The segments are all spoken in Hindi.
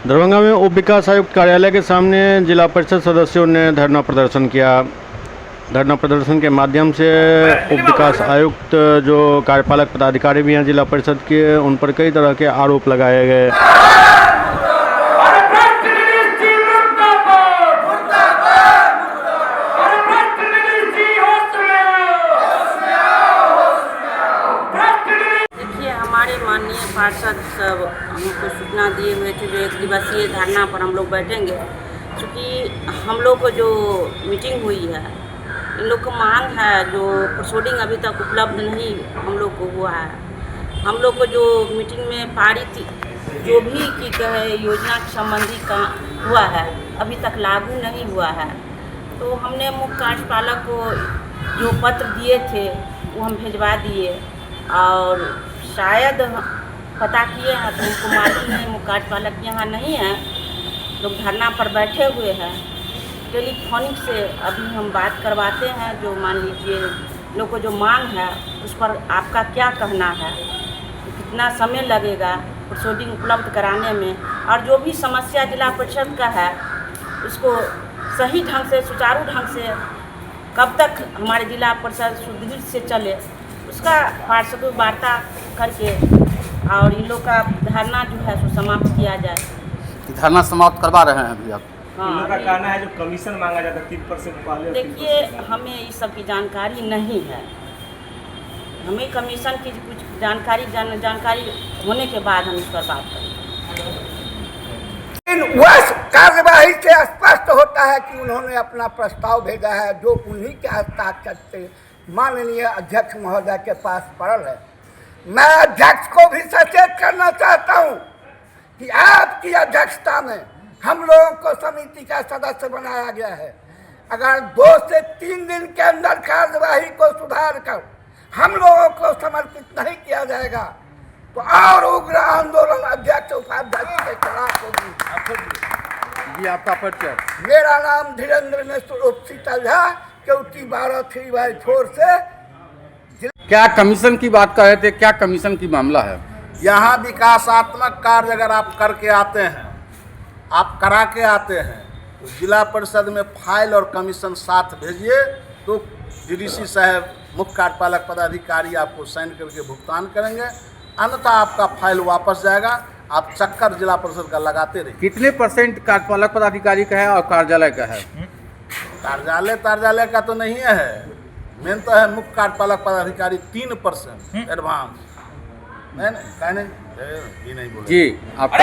दरभंगा में उप विकास आयुक्त कार्यालय के सामने जिला परिषद सदस्यों ने धरना प्रदर्शन किया। धरना प्रदर्शन के माध्यम से उप विकास आयुक्त जो कार्यपालक पदाधिकारी भी हैं जिला परिषद के, उन पर कई तरह के आरोप लगाए गए। माननीय पार्षद सब हमको सूचना दिए हुए थे जो 1 दिवसीय धरना पर हम लोग बैठेंगे, क्योंकि हम लोग को जो मीटिंग हुई है, इन लोग को मांग है जो प्रोसीडिंग अभी तक उपलब्ध नहीं हम लोग को हुआ है। हम लोग को जो मीटिंग में पारित जो भी की कहे योजना के संबंधी का हुआ है, अभी तक लागू नहीं हुआ है। तो हमने मुख्य कार्यपालक को जो पत्र दिए थे वो हम भिजवा दिए और शायद पता किए हैं तो हमको मालूम है मुख्य कार्यपालक यहाँ नहीं है, लोग धरना पर बैठे हुए हैं। टेलीफोनिक से अभी हम बात करवाते हैं, जो मान लीजिए लोग को जो मांग है उस पर आपका क्या कहना है, कितना समय लगेगा प्रोसीडिंग उपलब्ध कराने में, और जो भी समस्या जिला परिषद का है उसको सही ढंग से सुचारू ढंग से कब तक हमारे जिला परिषद सुदृढ़ से चले, उसका पार्षदों वार्ता करके और इन लोग का धरना जो है सो समाप्त किया जाए। धरना समाप्त करवा रहे हैं अभी आप? हाँ, इन लोग का कहना है जो कमीशन मांगा जाता है 3% पहले। देखिए हमें इस सब की जानकारी नहीं है, हमें कमीशन की कुछ जानकारी होने के बाद हम इस पर बात करेंगे। वह कार्यवाही से स्पष्ट होता है कि उन्होंने अपना प्रस्ताव भेजा है जो उन्हीं के हस्ताक्षर से माननीय अध्यक्ष महोदय के पास पड़ल है। मैं अध्यक्ष को भी सचेत करना चाहता हूं कि आपकी अध्यक्षता में हम लोगों को समिति का सदस्य बनाया गया है। अगर 2 से 3 दिन के अंदर कार्यवाही को सुधार कर हम लोगों को समर्पित नहीं किया जाएगा तो और उग्र आंदोलन अध्यक्ष उपाध्यक्ष के खिलाफ होगी। ये आपका परिचय? मेरा नाम धीरेन्द्र मिश्र शीतल झा, केवटी 12-3/4 से। क्या कमीशन की बात कर रहे थे, क्या कमीशन की मामला है? यहाँ विकासात्मक कार्य अगर आप करके आते हैं, आप करा के आते हैं, तो जिला परिषद में फाइल और कमीशन साथ भेजिए तो डीडीसी साहब मुख्य कार्यपालक पदाधिकारी आपको साइन करके भुगतान करेंगे, अन्यथा आपका फाइल वापस जाएगा। आप चक्कर जिला परिषद का लगाते रहिए। कितने % कार्यपालक पदाधिकारी का है और कार्यालय का है? कार्यालय का तो नहीं है, मेन तो है मुख्य कार्यपालक पदाधिकारी 3% एडवांस। नहीं बोले जी। आपका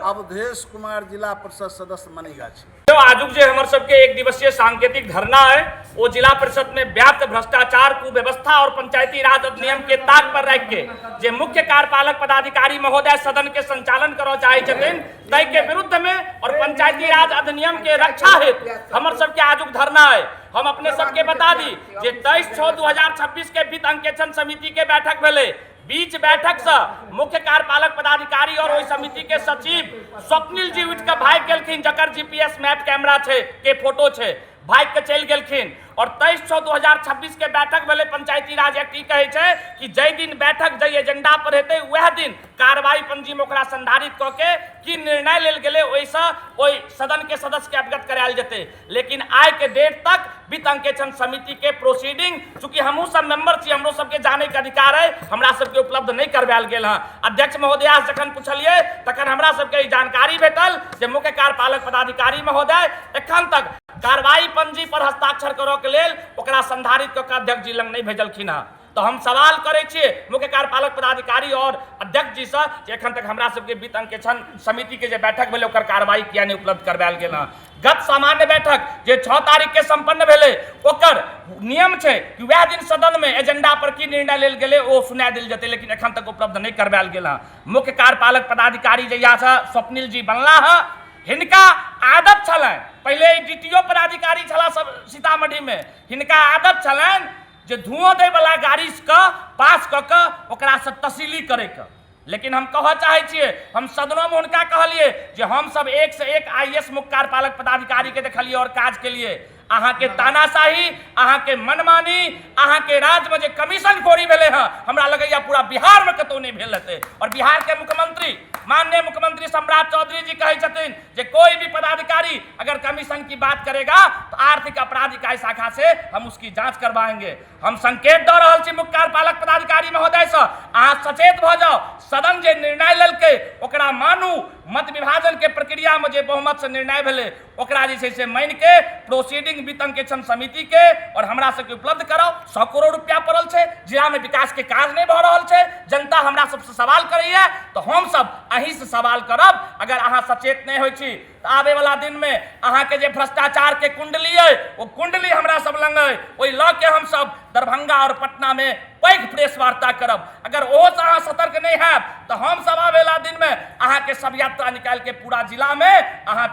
अवधेश कुमार जिला परिषद सदस्य मनीगाछी। जो आजुक जो हमारे सबके 1 दिवसीय सांकेतिक धरना है वो जिला परिषद में व्याप्त भ्रष्टाचार, कुव्यवस्था और पंचायती राज अधिनियम के ताक पर रख के जे मुख्य कार्यपालक पदाधिकारी महोदय सदन के संचालन करो चाहे छथिन तय के विरुद्ध में और पंचायती राज अधिनियम के रक्षा हेतु हमारे सबके आजुक धरना है। हम अपने सबके बता दी जे 23/6/2026 के वित्त अंकेक्षण समिति के बैठक भेले। बीच बैठक से मुख्य कार्यपालक पदाधिकारी और ओहि समिति के सचिव स्वप्निल जी उठ के भाग गेलखिन, जकर जीपीएस मैप कैमरा छे के फोटो छे, भाग के चल गेलखिन। और 23/6/2026 के बैठक भेले। पंचायती राज एक्ट कहे छे कि जय दिन बैठक जय एजेंडा पर हेते वह दिन कार्रवाई पंजी में ओकरा संधारित क के की निर्णय लेल गेले ओइसे ओइ सदन के सदस्य के अवगत करायल जेते। लेकिन आइ के डेट तक वित्त अंकेक्षण समिति के प्रोसीडिंग, चूंकि हमहू सब मेंबर छी, हमरो सबके जाने के अधिकार है, हमरा सबके उपलब्ध नहीं करवायल गेल है। अध्यक्ष महोदय जखन पूछलिए तखन हमरा सबके ई जानकारी भेटल जे मुख्य कार्यपालक पदाधिकारी महोदय एखन तक कार्रवाई पंजी पर हस्ताक्षर करो के लेल ओकरा संधारित क के अध्यक्ष जी लग नहीं भेजलखिन है। तो हम सवाल करे छिए मुख्य कार्यपालक पदाधिकारी और अध्यक्ष जी से जे एखन तक हमरा सबके वित्त अंकेक्षण समिति के जे बैठक भेले ओकर कार्रवाई किया नहीं उपलब्ध करवायल गेल है। गत सामान्य बैठक जे 6 तारीख के संपन्न भेले ओकर नियम छे कि वह दिन सदन में एजेंडा पर की निर्णय लेल गेले ओ सुना देल जते, लेकिन एखन तक उपलब्ध नहीं करवायल गेल है। मुख्य कार्यपालक पदाधिकारी जहिया से स्वप्निल जी बनला है, हिनका आदत छलन, पहले डीटीओ पदाधिकारी छला सब सीतामढ़ी में, हिनका आदत छलन जे धुआं दे वाला गाड़ी के पास क के ओकरा से तसीली करे के, लेकिन हम कह चाहे छियै, हम सदनों में हुनका कहलिए जे हम सब एक से एक IAS मुख्य कार्यपालक पदाधिकारी के देखलिए और काज के लिए अहाँ के तानाशाही, अहाँ के मनमानी, अहाँ के राज्य में जे कमीशन खोरी भेले हैं, हमरा लगैया पूरा बिहार में कतौ नहीं भेल हेतै। और बिहार के मुख्यमंत्री माननीय मुख्यमंत्री सम्राट चौधरी जी कहे छथिन जे कोई भी पदाधिकारी अगर कमीशन की बात करेगा तो आर्थिक अपराध इकाई शाखा से हम उसकी जांच करवाएंगे। हम संकेत दे रहल छी मुख्य कार्यपालक पदाधिकारी महोदय से, अहाँ सचेत भ जाओ, सदन जे निर्णय लेलकै ओकरा मानू, मत विभाजन के प्रक्रिया में जे बहुमत से निर्णय भेलै ओकरा जे छै से मानि के प्रोसीडिंग वित्त अंकेक्षण समिति के और हमरा सबके उपलब्ध कराओ। 100 करोड़ रुपया पड़ल छै, जिला में विकास के काज नहीं भ रहल छै, जनता हमरा सबसे सवाल करैया, तो हम सब अहीं से सवाल करब। अगर अहाँ सचेत नहीं होइ छी तो आबे वाला दिन में अहाँ के जे भ्रष्टाचार के कुंडली है वो कुंडली हमरा सब लंग है, ओहि ल के हम सब दरभंगा और पटना में पैघ प्रेस वार्ता करब। अगर ओहो से अहाँ सतर्क नहीं हैब तो हम सब आबे वाला दिन में अहाँ के सब यात्रा निकाल के पूरा जिला में अहाँ